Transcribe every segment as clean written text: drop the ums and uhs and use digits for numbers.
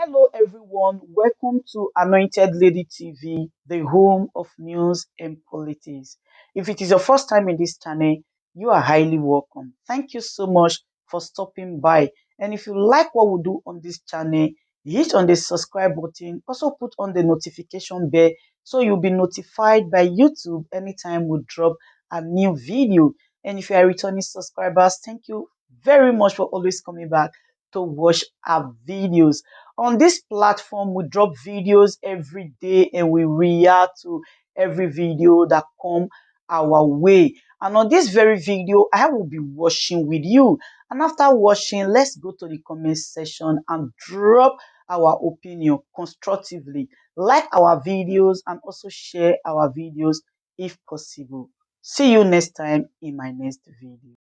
Hello, everyone. Welcome to Anointed Lady TV, the home of news and politics. If it is your first time in this channel, you are highly welcome. Thank you so much for stopping by. And if you like what we do on this channel, hit on the subscribe button. Also put on the notification bell so you'll be notified by YouTube anytime we drop a new video. And if you are returning subscribers, thank you very much for always coming back to watch our videos. On this platform, we drop videos every day and we react to every video that come our way. And on this very video, I will be watching with you. And after watching, let's go to the comment section and drop our opinion constructively. Like our videos and also share our videos if possible. See you next time in my next video.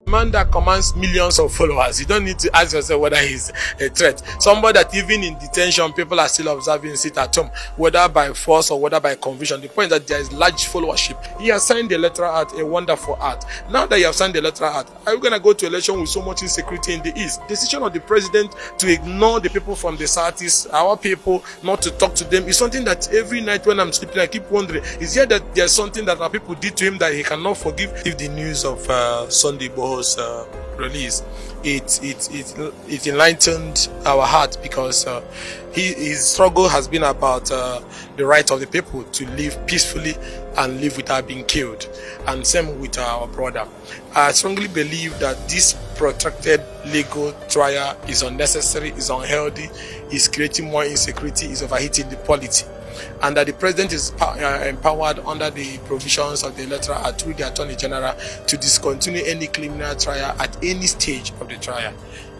Man that commands millions of followers, you don't need to ask yourself whether he's a threat. Somebody that even in detention, people are still observing, sit at home, whether by force or whether by conviction. The point is that there is large followership. He has signed the electoral act, a wonderful act. Now that you have signed the electoral act, are you going to go to election with so much insecurity in the East? Decision of the president to ignore the people from the Southeast, our people, not to talk to them, is something that every night when I'm sleeping, I keep wondering, is there that there's something that our people did to him that he cannot forgive? If the news of Sunday release, it enlightened our heart because his struggle has been about the right of the people to live peacefully and live without being killed. And same with our brother. I strongly believe that this protracted legal trial is unnecessary, is unhealthy, is creating more insecurity, is overheating the polity, and that the president is empowered under the provisions of the electoral act through the Attorney General to discontinue any criminal trial at any stage of the trial.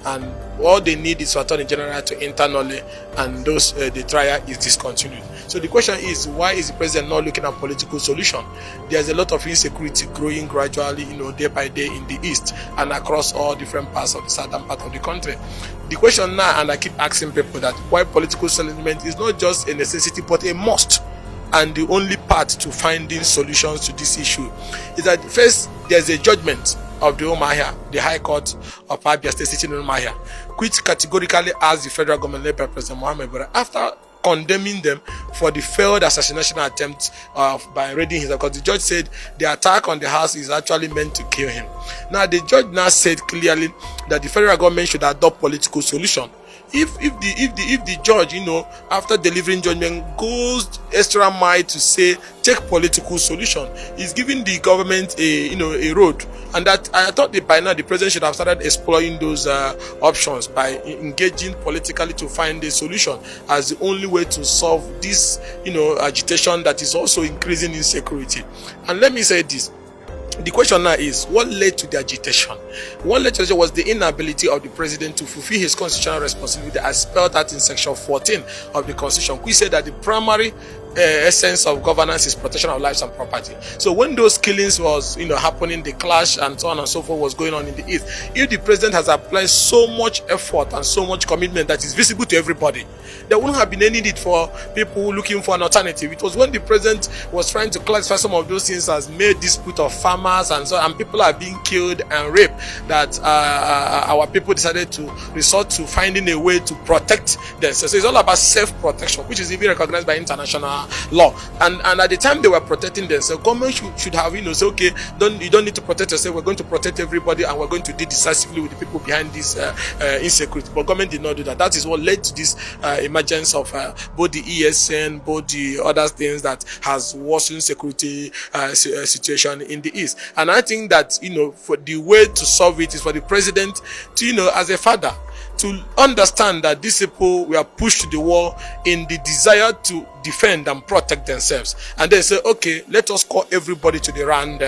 And all they need is for Attorney General to internally, and the trial is discontinued. So the question is, why is the president not looking at political solution? There's a lot of insecurity growing gradually, day by day in the East and across all different parts of the southern part of the country. The question now, and I keep asking people, that why political settlement is not just a necessity but a must, and the only path to finding solutions to this issue is that first there's a judgment of the Umahia, the High Court of Abia State sitting in Umahia, which categorically asked the federal government led by President Mohammed Buhari, after condemning them for the failed assassination attempt by raiding his house, because the judge said the attack on the house is actually meant to kill him. Now the judge now said clearly that the federal government should adopt political solution. If the judge, after delivering judgment, goes extra mile to say take political solution, is giving the government a road, and that I thought that by now the president should have started exploring those options by engaging politically to find a solution as the only way to solve this agitation that is also increasing insecurity. And let me say this. The question now is, what led to the agitation? What led to the agitation was the inability of the president to fulfill his constitutional responsibility as spelled out in section 14 of the constitution, which said that the primary essence of governance is protection of lives and property. So when those killings was happening, the clash and so on and so forth was going on in the East, if the president has applied so much effort and so much commitment that is visible to everybody, there wouldn't have been any need for people looking for an alternative. It was when the president was trying to classify some of those things as mere dispute of farmers and so on, and people are being killed and raped, that our people decided to resort to finding a way to protect themselves. So it's all about self-protection, which is even recognized by international law. And at the time they were protecting themselves, government should have say, okay, you don't need to protect yourself, we're going to protect everybody and we're going to deal decisively with the people behind this insecurity. But government did not do that. That is what led to this emergence of both the ESN, both the other things that has worsened security situation in the East. And I think that for the way to solve it is for the president to as a father to understand that these people were pushed to the wall in the desire to defend and protect themselves, and then say, okay, let us call everybody to the round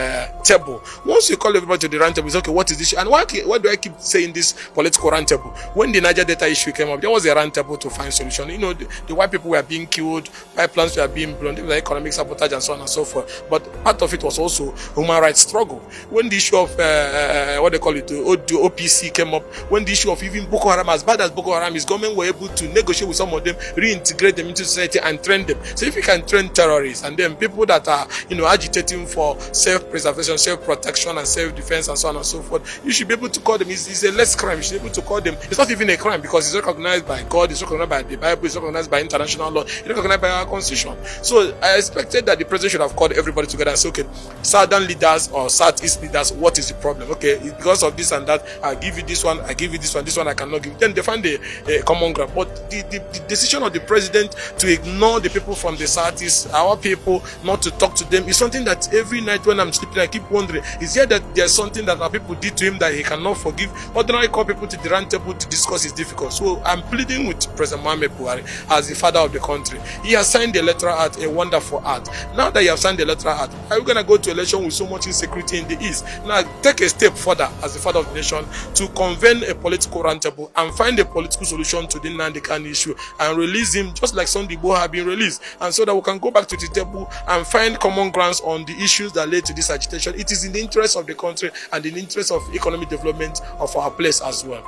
table. Once you call everybody to the round table, it's okay, what is this issue? And why do I keep saying this political round table? When the Niger Delta issue came up, there was a round table to find solution. The white people were being killed, pipelines were being blown, there was economic sabotage and so on and so forth. But part of it was also human rights struggle. When the issue of the OPC came up, when the issue of even Boko Haram Haram, as bad as Boko Haram is, government were able to negotiate with some of them, reintegrate them into society and train them. So if you can train terrorists and then people that are, agitating for self-preservation, self-protection and self-defense and so on and so forth, you should be able to call them. It's a less crime. You should be able to call them. It's not even a crime because it's recognized by God, it's recognized by the Bible, it's recognized by international law, it's recognized by our constitution. So I expected that the president should have called everybody together and said, okay, southern leaders or southeast leaders, what is the problem? Okay, because of this and that, I give you this one, I give you this one I cannot give. Then they find a common ground. But the decision of the president to ignore the people from the southeast, our people, not to talk to them, is something that every night when I'm sleeping, I keep wondering, is there that there's something that our people did to him that he cannot forgive? Ordinarily call people to the round table to discuss is difficult. So I'm pleading with President Muhammad Buhari as the father of the country. He has signed the electoral act, a wonderful act. Now that you have signed the electoral act, are you going to go to election with so much insecurity in the east? Now take a step further as the father of the nation to convene a political roundtable and find a political solution to the Nnamdi Kanu issue and release him just like Sunday Igboho have been released, and so that we can go back to the table and find common grounds on the issues that led to this agitation. It is in the interest of the country and in the interest of economic development of our place as well.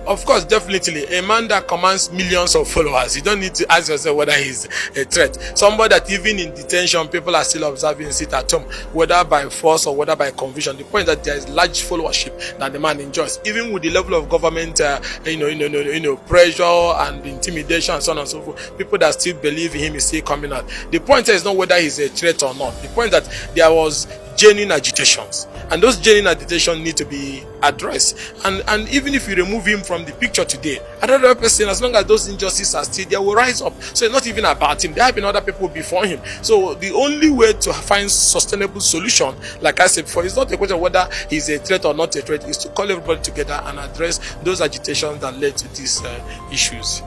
Of course, definitely. A man that commands millions of followers, you don't need to ask yourself whether he's a threat. Somebody that even in detention, people are still observing, sit at home, whether by force or whether by conviction. The point that there is large followership that the man enjoys, even with the level of government, pressure and intimidation and so on and so forth. People that still believe in him is still coming out. The point is not whether he's a threat or not. The point that there was genuine agitations, and those genuine agitations need to be addressed. And even if you remove him from the picture today, another person, as long as those injustices are still there, will rise up. So it's not even about him. There have been other people before him. So the only way to find sustainable solution, like I said before, is not a question of whether he's a threat or not a threat, is to call everybody together and address those agitations that led to these issues.